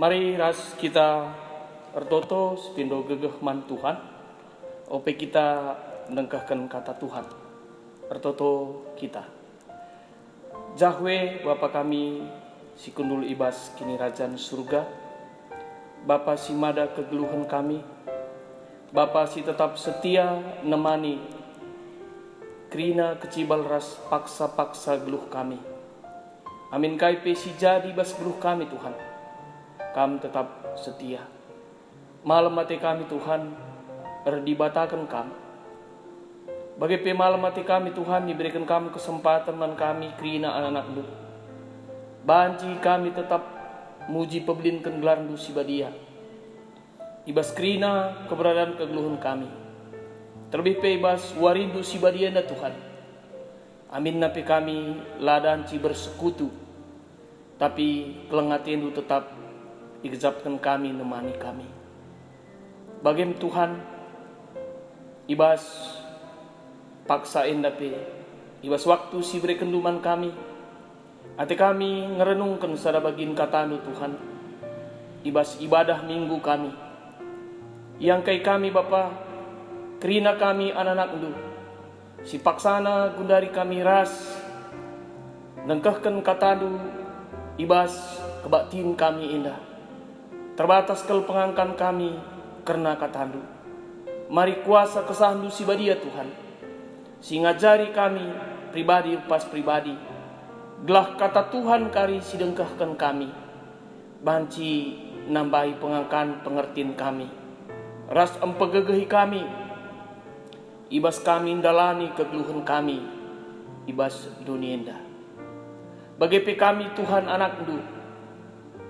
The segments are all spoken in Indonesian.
Mari ras kita ertoto sepindo gegeh man Tuhan. Ope kita nengkahkan kata Tuhan. Ertoto kita. Jahwe Bapa kami si kundul ibas kini rajan surga. Bapa si mada kegeluhan kami. Bapa si tetap setia nemani krina kecibal ras paksa-paksa geluh kami. Amin kaipe si jadi bas geluh kami Tuhan. Kami tetap setia. Malam mati kami Tuhan dibatakan kami. Bagi malam mati kami Tuhan diberikan kami kesempatan man kami krina anak-anak lu. Banci kami tetap muji pebelinkan gelar du si badia. Ibas krina keberadaan kegeluhan kami. Terlebih ibas warindu si badia na Tuhan. Amin napi kami ladan ci bersekutu. Tapi kelengatin du tetap igezapkan kami nemani kami. Bagim Tuhan ibas paksain tapi ibas waktu si beri kenduman kami. Ate kami ngerenungkan sada bagin katanu Tuhan. Ibas ibadah minggu kami. Yang kai kami Bapa kerina kami anak-anak lu. Si paksana gundari kami ras. Nengkahkan katanu ibas kebaktin kami indah. Terbatas kel pengangkan kami karena katandu. Mari kuasa kesahandu si badia Tuhan. Si ngajari kami pribadi pas pribadi. Gelah kata Tuhan kari si dengkahkan kami. Banci nambahi pengangkan pengertian kami. Ras empegegehi kami. Ibas kami indalani kegeluhan kami. Ibas dunia indah. Bagi kami Tuhan anak ndu.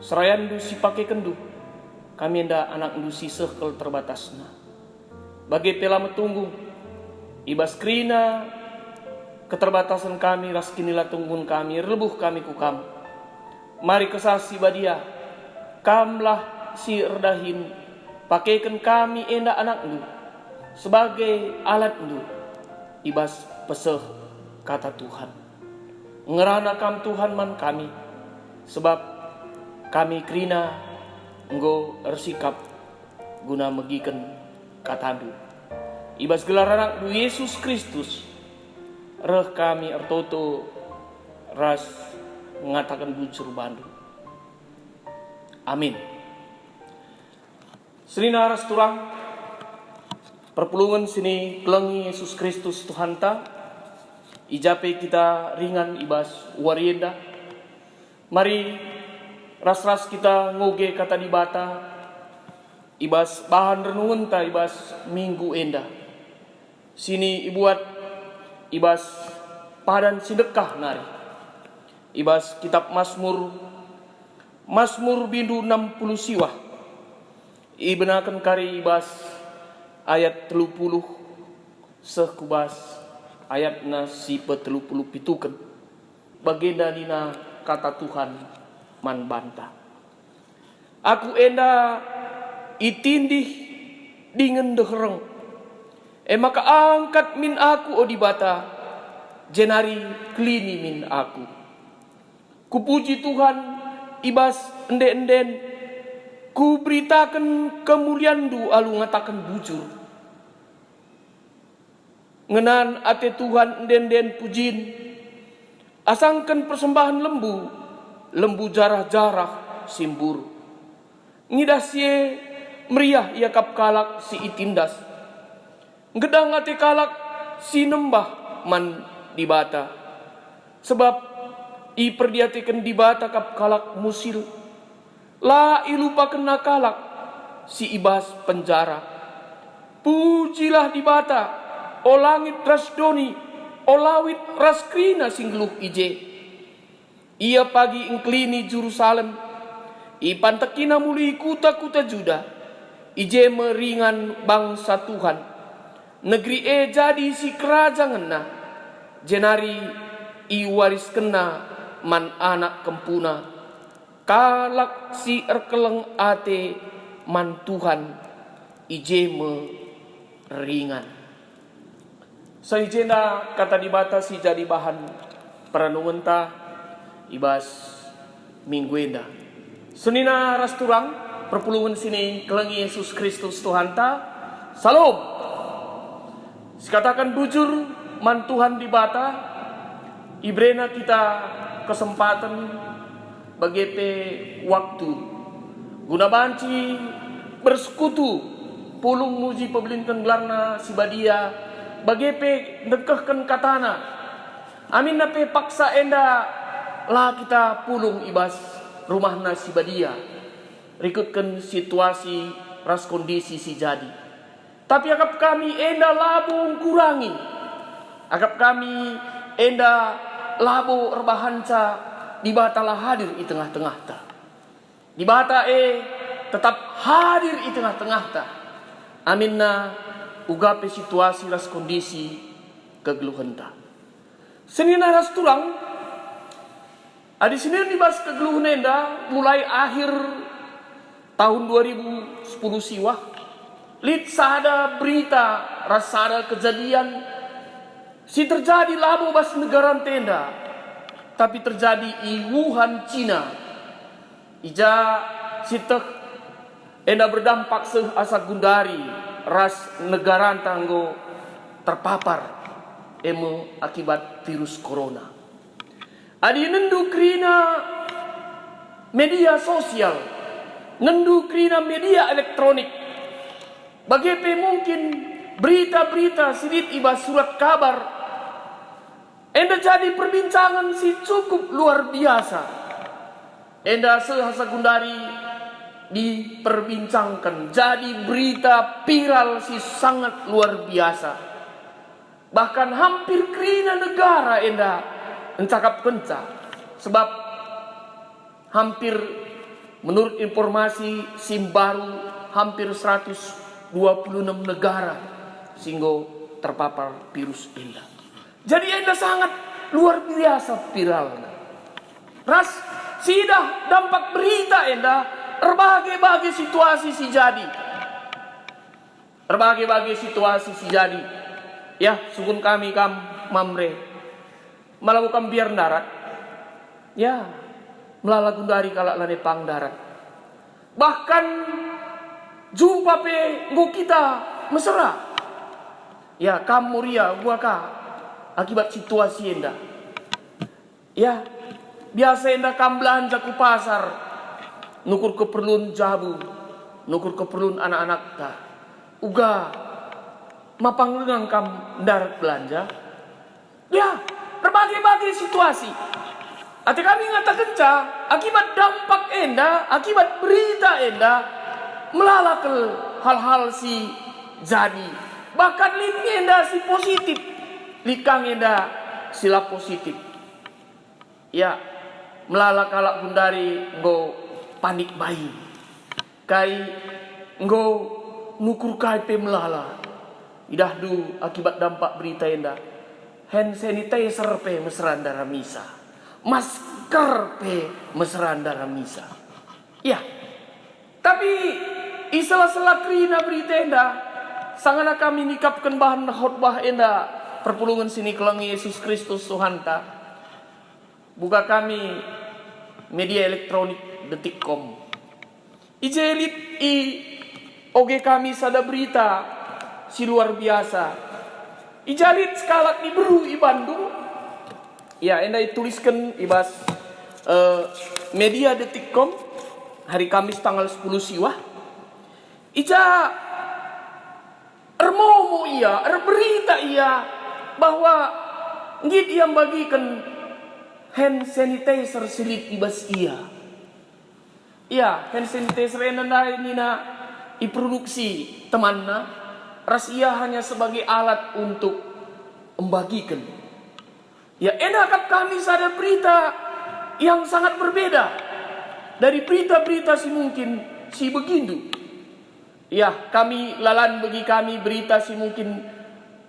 Serayan du si pakai kendu. Kami nda anak ndu si sekel terbatasna. Bagi pela metunggu. Ibas krina keterbatasan kami ras kinilah tunggun kami rebuh kami ku kam. Mari kesasi badia. Kamlah si erdahin. Pakaikan kami enda anak ndu. Sebagai alat ndu. Ibas peseh kata Tuhan. Ngerana kam Tuhan man kami. Sebab kami krina enggo ersikap guna megiken katandu. Ibas gelar anak du Yesus Kristus. Reh kami ertoto ras mengatakan bujur bandu. Amin. Serina ras turang perpulungan sini kelengi Yesus Kristus Tuhan ta. Ijape kita ringan ibas warienda. Mari ras-ras kita ngoge kata di bata. Ibas bahan renungan ta ibas minggu enda. Sini ibuat ibas padan sedekah nari. Ibas kitab Mazmur bindu 60 siwah. Ibenakan kari ibas ayat 30 sekubas ayat na si 30 pitukan. Bagenda dina kata Tuhan man bantah. Aku enda itindih dengan dehereng. Maka angkat min aku o dibata. Jenari klini min aku. Kupuji Tuhan ibas ende-enden. Ku beritakan kemuliaan du alu ngatakan bujur. Ngenan ate Tuhan enden-enden pujin. Asangkan persembahan lembu jarah-jarah simbur. Ngidasye meriah ia kap kalak si itindas. Gedang ate kalak si nembah man dibata. Sebab i perdiatikan dibata kap kalak musil. La ilupa kena kalak si ibas penjara. Pujilah dibata o langit rasdoni o lawit raskrina singluh ije. Ia pagi ingklini Jerusalem. Ipantekina muli kuta-kuta Juda. Ije meringan bangsa Tuhan. Negeri jadi si kerajaan na. Jenari i waris kena man anak kempuna. Kalak si erkeleng ate man Tuhan. Ije meringan. Saijena kata dibatasi jadi bahan perenungan ta ibas minggu enda. Senina rasturang perpulungan sini kelengi Yesus Kristus Tuhan ta. Salam. Sekatakan bujur man Tuhan di bata. Ibrena kita kesempatan bagepe waktu. Guna banci bersekutu pulung muji pebelintan gelarna si badia bagepe nekehken katana. Amin nape paksa enda lah kita pulung ibas rumahna si badia. Rikutkan situasi ras kondisi si jadi. Tapi akap kami enda labung kurangi. Akap kami enda labo erbahanca di batalah hadir di tengah-tengah ta. Di bata tetap hadir di tengah-tengah ta. Aminna ugape situasi ras kondisi kegeluhan ta. Senina ras turang adi senir dibas kegeluhan enda mulai akhir tahun 2010 siwah. Lit sada berita rasada kejadian si terjadi labo bas negara tenda. Tapi terjadi i Wuhan Cina. Ija sitek enda berdampak seh asa gundari ras negara tanggo terpapar emo akibat virus corona. Adi nendu krina media sosial, nendu krina media elektronik. Bagepe mungkin berita-berita sidit iba surat kabar enda jadi perbincangan si cukup luar biasa. Enda sehasa gundari diperbincangkan jadi berita viral si sangat luar biasa. Bahkan hampir krina negara enda encakap kenca. Sebab hampir menurut informasi SIM baru hampir 126 negara singgo terpapar virus enda. Jadi enda sangat luar biasa viralnya. Ras sidah dampak berita enda berbagai-bagai situasi si jadi. Berbagai-bagai situasi si jadi. Ya, sukun kami kam mamre melakukan biar darat. Ya, melalagun dari kalak lane pang darat. Bahkan jumpa pe nggo kita mesra. Ya, kamu ria gua ka akibat situasi enda. Ya, biasa enda kam belanja ku pasar, nukur keperluan jabu, nukur keperluan anak-anak ta. Uga mapanglengang kam darat belanja. Ya, berbagai-bagai situasi. Ati kami ngatakan ca akibat dampak enda, akibat berita enda melalakel hal-hal si jadi. Bahkan litnya enda si positif, likang enda sila positif. Ya, melalak kalak gundari nggo panik bayi. Kai nggo nukur kai pe melala. Idah du akibat dampak berita enda. Hand sanitizer pe mesran darah misa. Masker pe mesran darah misa. Ya. Tapi isela-sela krina berita enda sangana kami nikapkan bahan khotbah enda perpulungan sini kelangi Yesus Kristus Tuhan ta. Buka kami media elektronik detik.com. Ijelit i oge kami sada berita si luar biasa. Ijalit skalak di Beru i Bandung. Ya, enda dituliskan ibas media detik.com hari Kamis tanggal 10 siwah. Ija ermomo iya, berita iya bahwa ngid yang bagikan hand sanitizer silit ibas iya. Iya, hand sanitizer enda nina diproduksi temanna ras ia hanya sebagai alat untuk membagikan. Ya, enda kap kami sadar berita yang sangat berbeda dari berita-berita si mungkin si begindu. Ya, kami lalan bagi kami berita si mungkin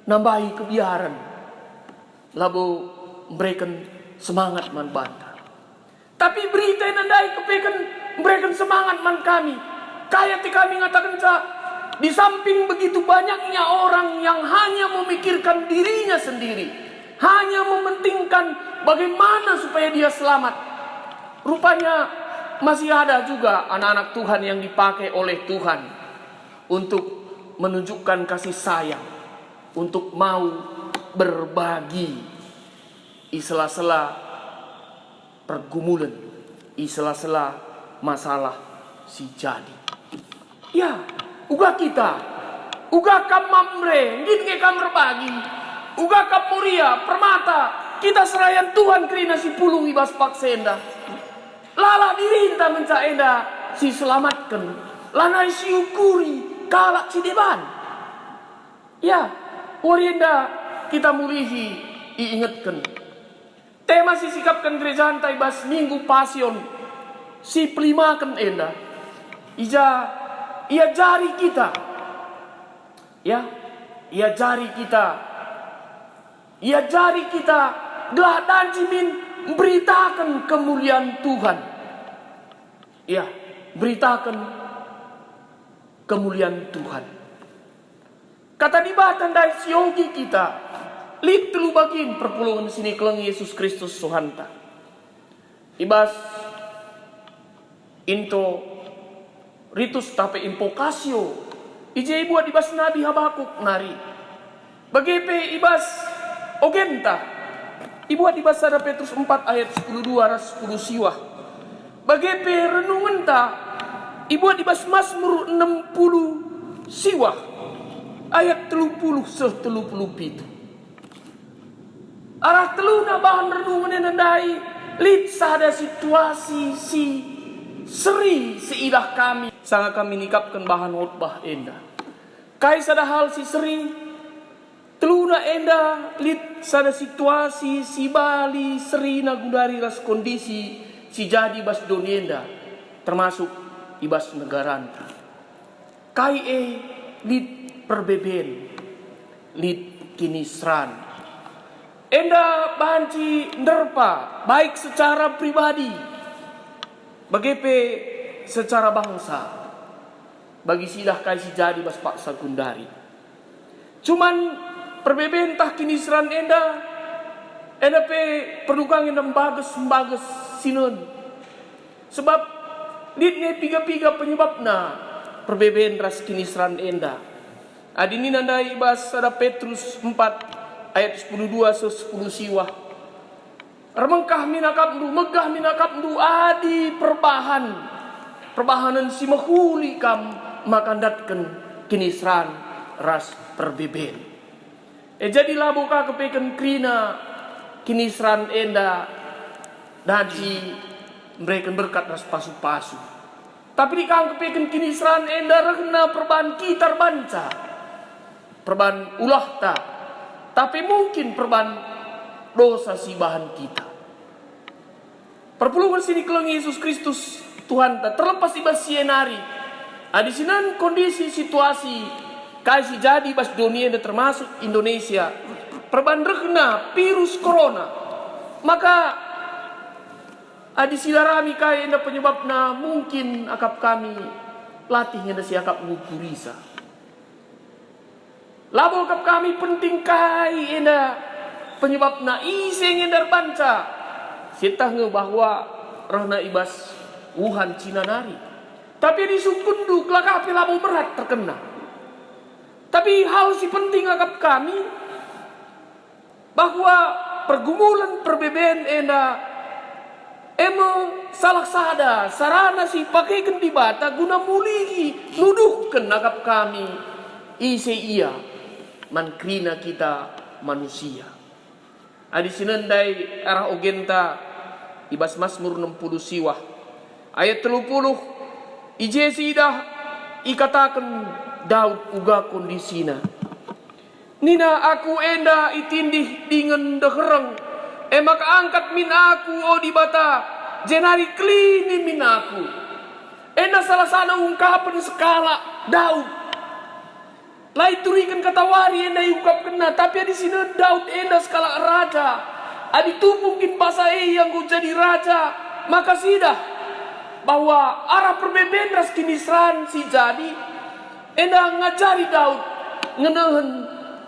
nambahi kebiaran. Lalu memberikan semangat man banta. Tapi berita yang nandai kepekan memberikan semangat man kami. Kayak kami ngatakan di samping begitu banyaknya orang yang hanya memikirkan dirinya sendiri, hanya mementingkan bagaimana supaya dia selamat. Rupanya masih ada juga anak-anak Tuhan yang dipakai oleh Tuhan untuk menunjukkan kasih sayang, untuk mau berbagi di sela-sela pergumulan, di sela-sela masalah si jadi. Ya, uga kita, uga kam mamre, ngin kam berbagi, uga kam muria, permata, kita serayan Tuhan kerina si pulung ibas paksenda. Lala dirinta menca enda si selamatkan, lanai si ukuri kalak si deban. Ya, warienda kita mulihi diingatkan. Tema si sikapkan gereja hantai bas minggu pasion si pelimakan enda. Ia jari kita. Ya, ia jari kita. Ia jari kita geladan cimin beritakan kemuliaan Tuhan. Ya, beritakan kemuliaan Tuhan. Kata dibatan dari siogi kita, lit telu bagin perpulungan sini keleng Yesus Kristus Tuhanta. Ibas into ritus tape impokasio, ije buat ibas Nabi Habakuk nari. Bagepe ibas ogenta, ibuat ibas ada Petrus 4 ayat 10 ras 10 siwah. Bagepe renungan ta, ibuat ibas Mazmur 60 siwah ayat 30 pitu. Arah teluna bahan renungan yang nandai lit sada situasi si seri seidah kami sangat kami nikapkan bahan khotbah enda. Kai sada hal si seri teluna enda lit sada situasi si Bali seri nagundari ras kondisi si jadi bas donienda termasuk ibas negaranta. Kai lit perbeben lit kinisran enda banci nderpa baik secara pribadi bagepe secara bangsa bagi sidah kai si jadi bas pak sagundari. Cuman perbeben tah kinisran enda pe perlukang endam bagus sinun sebab litne piga-piga penyebabna perbeben ras kinisran enda. Adini nandai ibas ada Petrus 4 ayat 10 siwah. Remengkah minakapdu, megah minakapdu adi perbahanan si mahuli kam makandatkan kinisran ras perbeben. Jadilah buka kepeken krina kinisran enda daji mereka berkat ras pasu-pasu. Tapi di kang kepeken kinisran enda rehna perban kita banca. Perban ulah ta. Tapi mungkin perban dosa si bahan kita. Perpulungan sini keleng Yesus Kristus Tuhan tak terlepas ibas sienari. Adisinan kondisi situasi kai si jadi bas dunia termasuk Indonesia perban rehna virus corona. Maka adisilarami kai enda penyebabna mungkin akap kami latihnya enda si akap ngukurisa. Labol kap kami penting kai enda penyebabna iseng enda banca. Sitah nge bahwa rehna ibas Wuhan Cina nari. Tapi di sukundu kelakapi labol berat terkena. Tapi hal si penting akap kami bahwa pergumulan perbeben enda emo salah sada sarana si pakaikan di bata guna mulihi nuduhkan akap kami ise iya mankrina kita manusia. Adi sinendai arah ogenta ibas Mazmur 60 siwah ayat 30 ije sidah ikatakan Daud uga kondisina. Nina aku enda itindih dengan dehereng emak angkat min aku o di bata jenari klini min aku. Enda salah sana ungkapan skala Daud. Lai turikan kata wari enda ungkap kena tapi di sini Daud enda skala raja. Adi tu mungkin pasai yang ku jadi raja maka sidah bahwa arah perbeben ras kinisran si jadi enda ngajari Daud ngenehen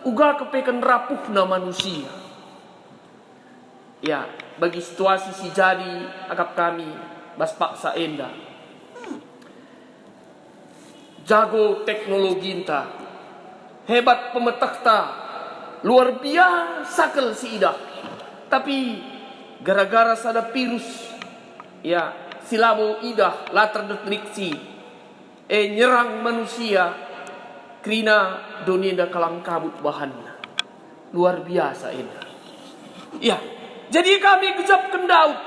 uga kepekan rapuhna manusia. Ya, bagi situasi si jadi akap kami bas paksa enda. Jago teknologi enta, hebat pemetakta, luar biasa kel si ida. Tapi gara-gara sada virus, ya silabo ida la terdeteksi, nyerang manusia, krina dunia kalang kabut bahanna. Luar biasa enda. Ya, jadi kami gejapkan Daud.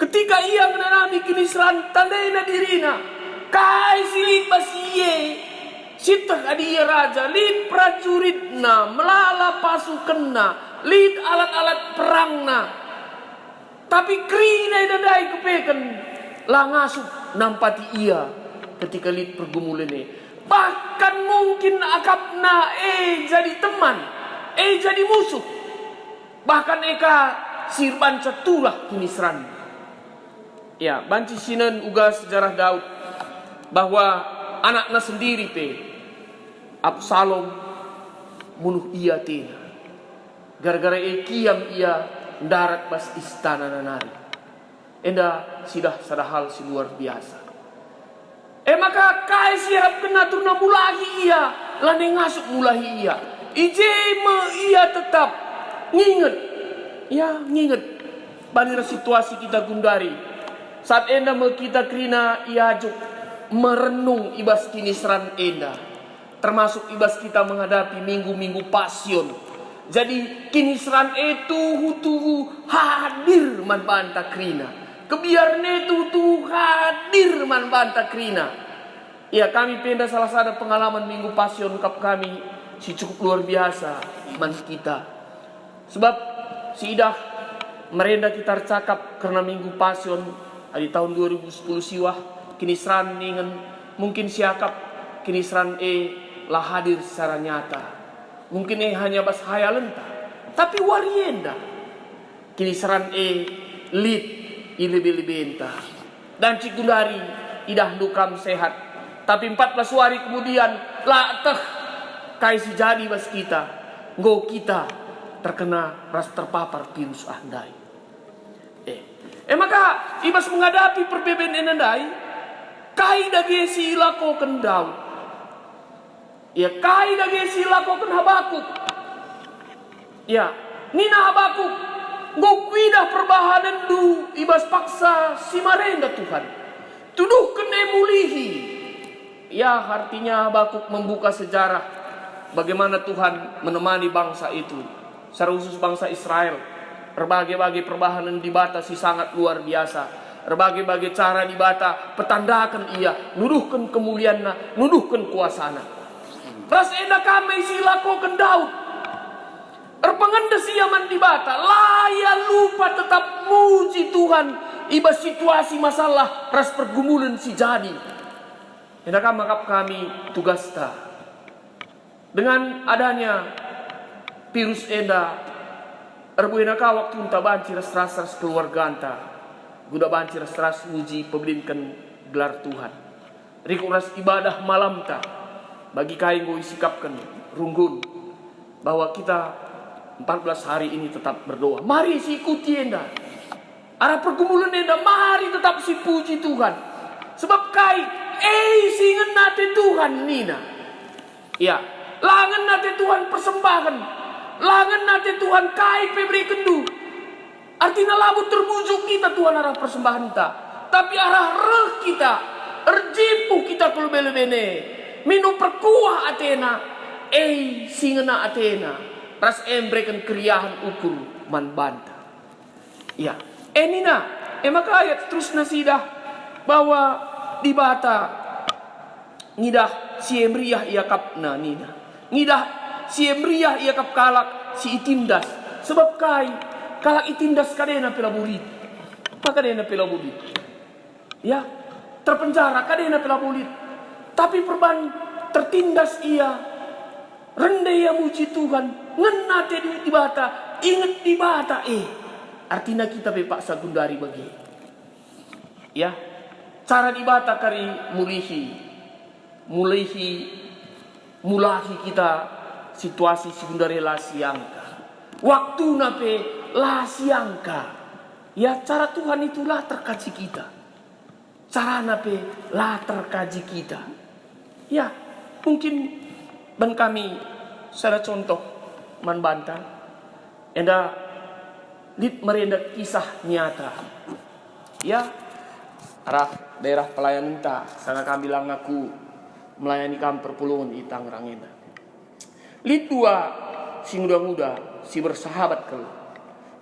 Ketika ia menanami kinisran tandai dirina, kai silit basiye, sitah adia raja, lid prajuritna, melala pasukanna, lid alat-alat perangna. Tapi krina idadai kepeken, langasuk nampati ia ketika lid pergumulane. Bahkan mungkin akapna jadi teman, jadi musuh. Bahkan eka sirban catulah kinisran. Ya, banci sinan uga sejarah Daud bahwa anaknya sendiri Absalom bunuh ia tina. Gara-gara kiam ia darat bas istana nanari. Enda sidah sadahal si luar biasa. Maka kai siap kena turna mulahi ia, lane ngasuk mulahi ia. Ijeme ia tetap nginget. Ya, nginget banira situasi kita gundari. Saat enda kita krina iajuk merenung ibas kinisran enda. Termasuk ibas kita menghadapi minggu-minggu pasion. Jadi kinisran itu hutu hadir man banta krina. Kebiarne itu hadir man banta krina. Ya, kami penda salah satu pengalaman minggu pasion kap kami si cukup luar biasa man kita. Sebab si idah merenda kita cakap karena minggu pasion di tahun 2010 siwah kinisran ningen mungkin siakap kinisran lah hadir secara nyata. Mungkin hanya bas hayalenta, tapi warienda kinisran lit lebih-lebih entah. Dan cikundari idah dukam sehat. Tapi 14 hari kemudian lah teh kaisi jadi bas kita nggo kita terkena ras terpapar virus andai. Maka ibas menghadapi perbedaan enandai, kai dage silako kendau. Ya, kai dage silako ken Habakuk. Ya, nina Habakuk ngokuidah perbahanan du ibas paksa si marenda Tuhan. Tuduh kene mulihi. Ya, artinya Habakuk membuka sejarah bagaimana Tuhan menemani bangsa itu, secara khusus bangsa Israel. Berbagai-bagai perbahanan dibatasi sangat luar biasa. Berbagai-bagai cara dibata petandakan ia, nuduhkan kemuliaanna, nuduhkan kuasana. Ras enda kami silakokan Daud. Erpengendes ia man dibata, laya lupa tetap muji Tuhan. Iba situasi masalah ras pergumulan si jadi. Enda kami tugasta. Dengan adanya virus enda erbuena ka waktu unta banci ras keluarga anta. Guda banci ras muji pebelinkan gelar Tuhan. Riku ras ibadah malam ta. Bagi kai ngoi sikapkan runggun bahwa kita 14 hari ini tetap berdoa. Mari si ikuti enda. Arah pergumulan enda mari tetap si puji Tuhan. Sebab kai singen nate Tuhan nina. Ya, langen nate Tuhan persembahan. Langan nate Tuhan kai pebri kendu. Artinya labu terbujuk kita Tuhan arah persembahan kita. Tapi arah reh kita, erjipu kita kalau bele-bene. Minu perkuah Athena. Singena Athena. Ras embrekan keriahan ukur man banta. Ya, nina. Maka ayat terus nasidah bahwa di bata ngidah si emriah ia kapna nina. Ngidah si emriah ia kap kalak si itindas. Sebab kai kalak itindas kadena pelabulit. Maka kadena pelabulit. Ya, terpenjara kadena pelabulit. Tapi perban tertindas ia. Rendah ia muji Tuhan. Ngenate di bata. Ingat di bata artinya kita paksa gundari bagi. Ya, cara di bata kari mulahi kita situasi sekundari lah siangka. Waktu nape lah siangka. Ya cara Tuhan itulah terkaji kita. Cara nape lah terkaji kita. Ya mungkin ban kami sada contoh man Banten. Enda dit merendak kisah nyata. Ya arah daerah pelayanan ta sana kami bilang aku melayani kami perpuluhan di Tangerang enda. Lid dua si muda-muda si bersahabat ke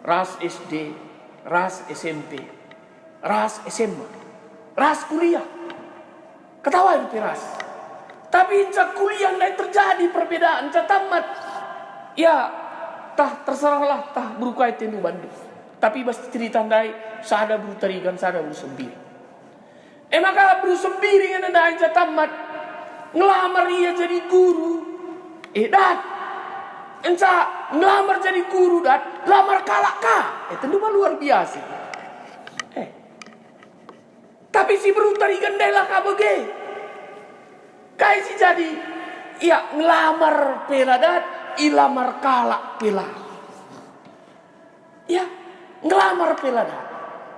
ras SD, ras SMP, ras SMA, ras kuliah. Ketawa itu ras. Tapi cak kuliah nggak terjadi perbedaan cak tamat. Ya tah terserahlah tah berukai tenu Bandung. Tapi bas cerita ndai sada buru tarigan sada buru sembiri. Maka buru sembiri ngana ndai cak tamat ngelamar ia jadi guru. Dat enca ngelamar jadi guru dat lamar kalak ka. Tentu mah luar biasa. Tapi si buru tarigan ndai lah ka bege. Kai si jadi ia ngelamar pela dat ilamar kalak pela. Ya, ngelamar pela dat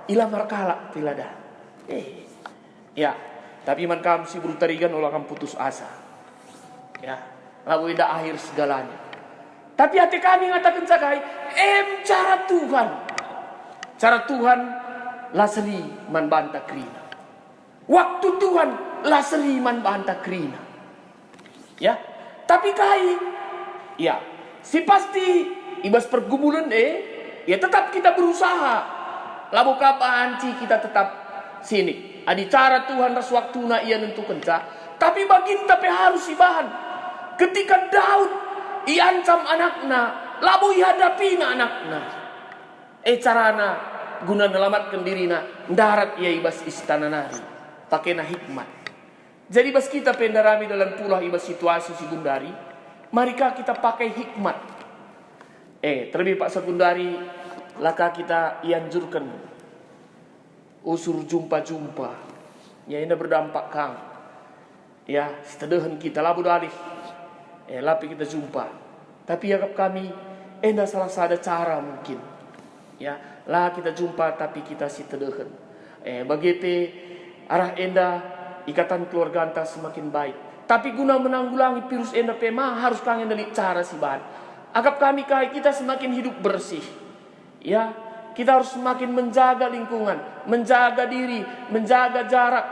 ilamar kalak pela dat. Ya, tapi man kam si buru tarigan olah kam putus asa. Ya, lalu ida akhir segalanya. Tapi hati kami ngatakan sakai, cara Tuhan. Cara Tuhan lasri man banta krina. Waktu Tuhan lasri man banta krina. Ya, tapi kai, ya, si pasti ibas pergumulan ya tetap kita berusaha. Labu kapanci kita tetap sini. Adi cara Tuhan ras waktuna ia nentukan ca. Tapi bagin tapi harus ibahan. Ketika Daud iancam anakna, labu ihadapi anakna. Carana guna nelamatkan dirina, darat ia ibas istana nari, pakai hikmat. Jadi bas kita pendarami dalam pulah ibas situasi sekundari, marikah kita pakai hikmat. Terlebih Pak Sekundari, laka kita ianjurkan usur jumpa-jumpa. Ya ini berdampak kang. Ya setedahan kita labu dalih. Lapi kita jumpa. Tapi ya kami enda salah sada cara mungkin. Ya, lah kita jumpa tapi kita si tedehan. Begitu arah enda ikatan keluarga anda semakin baik. Tapi guna menanggulangi virus enda pema harus kangen dari cara si bahan. Agap kami kai kita semakin hidup bersih. Ya, kita harus semakin menjaga lingkungan, menjaga diri, menjaga jarak.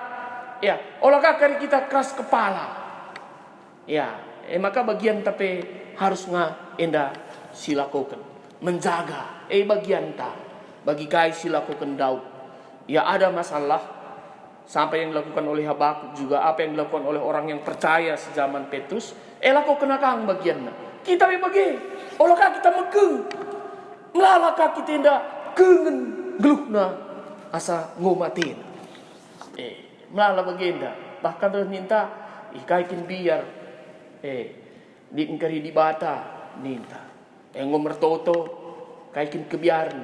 Ya, olah kakari kita keras kepala. Ya, maka bagian tapi harus enda silakukan menjaga bagian ta bagi kai silakukan Daud. Ya ada masalah sampai yang dilakukan oleh Habakuk juga apa yang dilakukan oleh orang yang percaya sejaman Petrus lakukan akang bagianna kita bagi olah kita megeng melalaka kita enda kengen gelukna asa ngomatin melala bagianda bahkan minta ikaikin biar di engkari di bata ninta ngomor toto kaikin kebiaran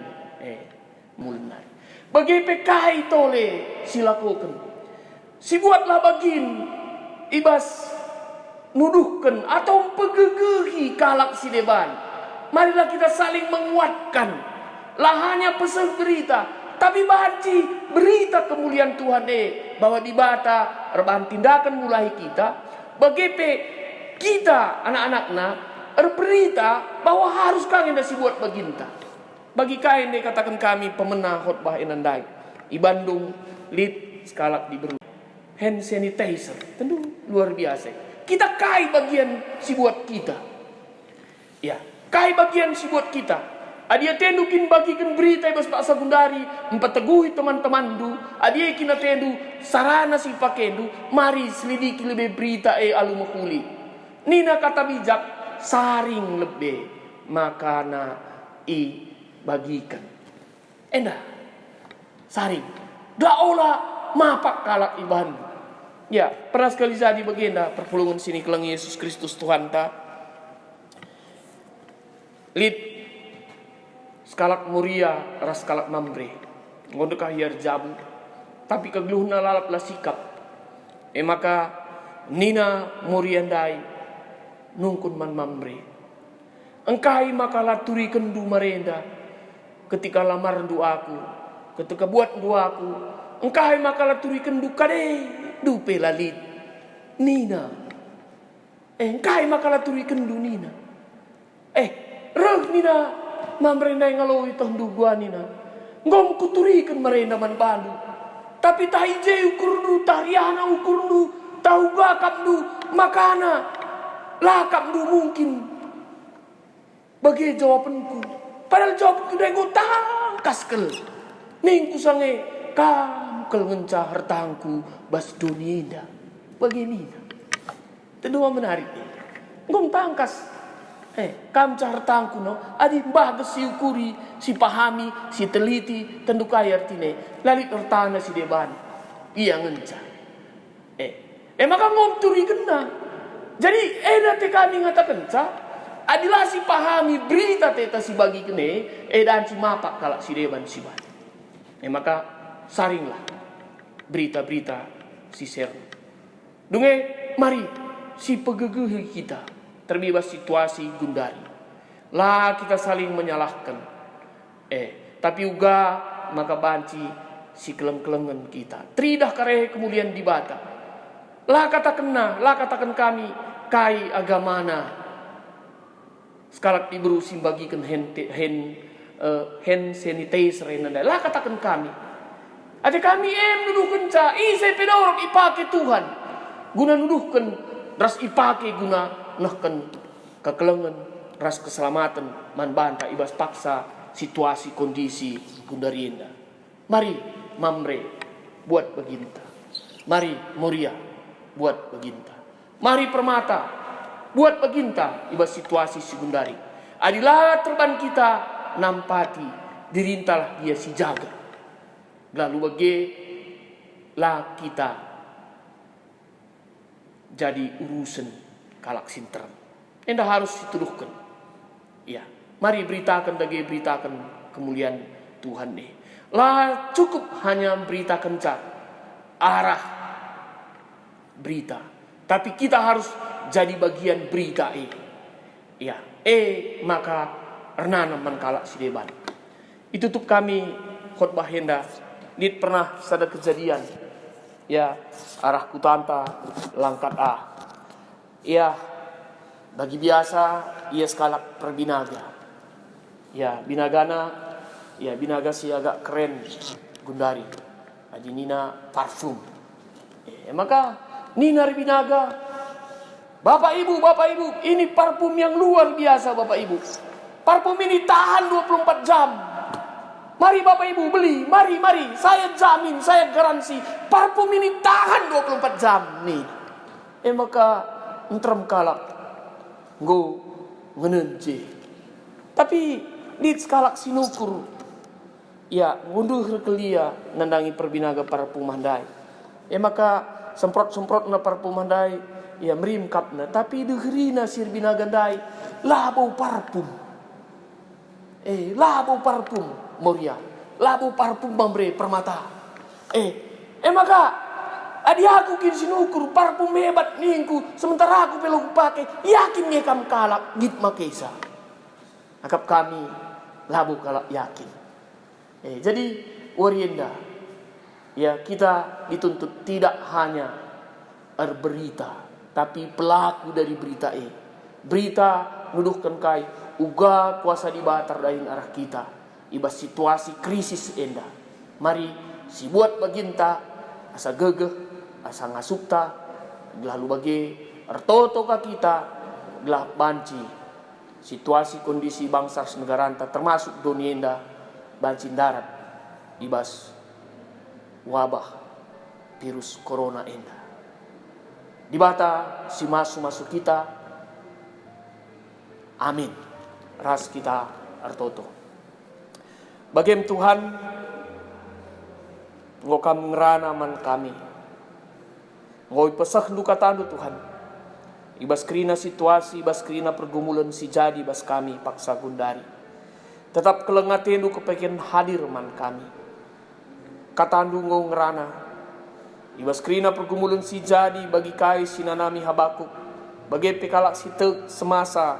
mulai bagi PKI tole silakukan si buatlah bagin ibas nuduhkan atau pegegehi kalak si deban. Marilah kita saling menguatkan lah hanya pesan berita tapi banci berita kemuliaan Tuhan bahwa di bata rebahan tindakan mulai kita bagi kita anak-anaknya berberita bahwa harus kangen dasi buat baginta. Bagi kain katakan kami pemenang khotbah enandai. Di Bandung lead skalak diberi hand sanitizer. Tentu luar biasa. Kita kai bagian si buat kita. Ya, kai bagian si buat kita. Adia tendukin bagikan berita ibas Pak Sekundari empeteguhi teman-teman du. Adia kina tendu sarana si pakendu. Mari selidiki lebih berita alu makuli. Nina kata bijak saring lebih makana bagikan. Endah saring. Daola mapak kalak ibahan. Ya pernah sekali jadi baginda perpulungan sini kelang Yesus Kristus Tuhan ta. Lid skalak muria ras skalak mambre. Ngondekah hiar jabu. Tapi kegeluhna lalap lah sikap. Maka nina muriandai nungkun man mamre. Engkai maka laturi kendu marenda ketika lamar du aku ketika buat dua aku, engkau makalah turikan duka deh, dupe lalit, nina. Engkau makalah turikan du nina. Reh nina, mamrena ngaloi tahun dua nina. Ngom kuturikan merena man bandu. Tapi tahije ukur du, tariana ukur du, tahu bakap du, makana, lakap du mungkin. Bagi jawabanku, padahal jawabanku dah gue tangkas kel. Ningku sange kam kel ngencah hartangku bas dunia. Begini, kedua menarik ni. Ngom tangkas, kam cah hartangku no, adi mbah si ukuri, si pahami, si teliti, tentu kaya artine. Lalit hartana si deban, iya ngencah. Maka ngom turi kena. Jadi nanti kami ngatakan cah. Adilah si pahami berita teta si bagi kene, dan si mapak kalak si deban si ban. Maka saringlah berita-berita si share. Dunge, mari si pegegeh kita terbebas situasi gundari. Lah kita saling menyalahkan. Tapi uga maka banci si keleng-kelengan kita. Tridah kareh kemudian dibata. Lah katakan kami kai agamana. Sekalak diberi simbagikan hand sanitizer nanda. Lah katakan kami. Ada kami nuduhkan ca isai pedorok ipake Tuhan. Guna nuduhkan ras ipake guna nahkan kekelengan ras keselamatan man banta ibas paksa situasi kondisi gundarienda. Mari mamre buat beginta. Mari Moria buat beginta. Mari Permata buat beginta ibas situasi segundari. Adilah terban kita nampati dirintalah dia si jaga. Lalu bagi lah kita jadi urusan kalak sinteran. Endah harus dituduhkan. Ya, mari beritakan kemuliaan Tuhan deh. Lah cukup hanya beritakan arah berita. Tapi kita harus jadi bagian berita Ya, maka ernana mengkalak si deban. Itu tuh kami khotbah henda. Nit pernah sada kejadian. Ya, arah kutanta langkat Ya, bagi biasa ia sekalak perbinaga. Ya, binaga si agak keren gundari. Aji nina parfum. Maka nina binaga. Bapak Ibu, ini parfum yang luar biasa Bapak Ibu. Parfum ini tahan 24 jam. Mari Bapak Ibu beli, mari. Saya jamin, saya garansi. Parfum ini tahan 24 jam nih. Maka entrem kalak. Ngo ngenenje. Tapi di skalak sinukur. Ya, ngunduh kelia nandangi perbinaga parfum mandai. Maka semprot na parfum mandai. Ya merimkapna, tapi degerina sir binagandai labau parfum. Labau parfum Moria, labau parfum Mamre Permata. Maka adi aku kin sinukur parfum hebat ningku, sementara aku peluk pakai, yakin ngekam kalak git makesa. Akap kami labau kalak yakin. Jadi warienda, ya kita dituntut tidak hanya berberita, tapi pelaku dari berita Berita nuduhkan kai uga kuasa dibatar dari arah kita. Ibas situasi krisis enda. Mari si buat baginta asa gegeh, asa ngasukta, lalu bagi ertoto ka kita gelah banci situasi kondisi bangsa negaranta termasuk dunia enda banci darat ibas wabah virus corona enda. Dibata si masuk kita. Amin. Ras kita artoto. Bagem Tuhan ngokam ngerana man kami. Ngoy pesah luka tandu Tuhan. Ibas kerina situasi, ibas kerina pergumulan si jadi bas kami paksa gundari. Tetap kelengatenu kepengen hadir man kami. Katandu ngau ngerana. Ibas kerina pergumulan si jadi bagi kai sinanami Habakuk. Bagi pekalak si tek semasa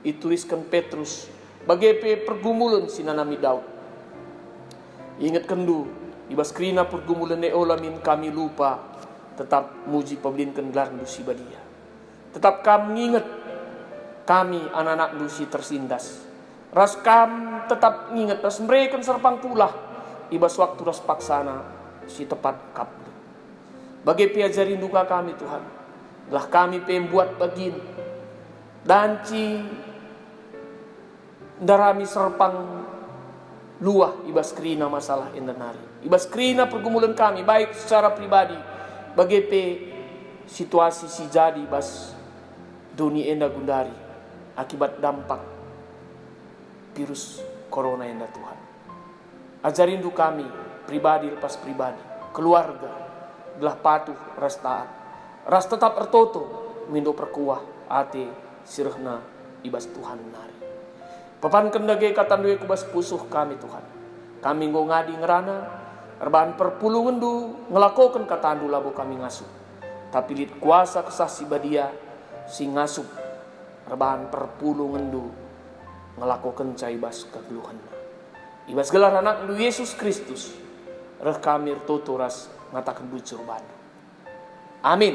ituliskan Petrus. Bagi pergumulan sinanami Daud. Ingat kendu, ibas krina pergumulan ne olamin kami lupa, tetap muji pablinkan gelar dusi badia. Tetap kami ingat, kami anak-anak dusi tersindas. Ras kam tetap ingat, ras mereka serpang pula, ibas waktu ras paksana, si tepat kaplu. Bagi piajarin duka kami Tuhan, lah kami pembuat bagin, danci, darami serpang luah ibas krina masalah endanari. Ibas krina pergumulan kami baik secara pribadi bagi situasi si jadi bas dunia enda gundari akibat dampak virus corona enda Tuhan. Ajarin du kami pribadi lepas pribadi, keluarga belah patuh ras taat, ras tetap ertoto mindo perkuah ate sirhna ibas Tuhan nari. Papan kendage katandue kubas pusuh kami Tuhan. Kami ngadi ngerana, erbahan perpulungan du ngelakokan katandu labo kami ngasuh. Tapi lit kuasa kesah si badia si ngasuh, erbahan perpulungan du ngelakokan caibas kegeluhan. Ibas gelar anak du Yesus Kristus, reh kami ertoto ras ngatakan bucur bandu. Amin.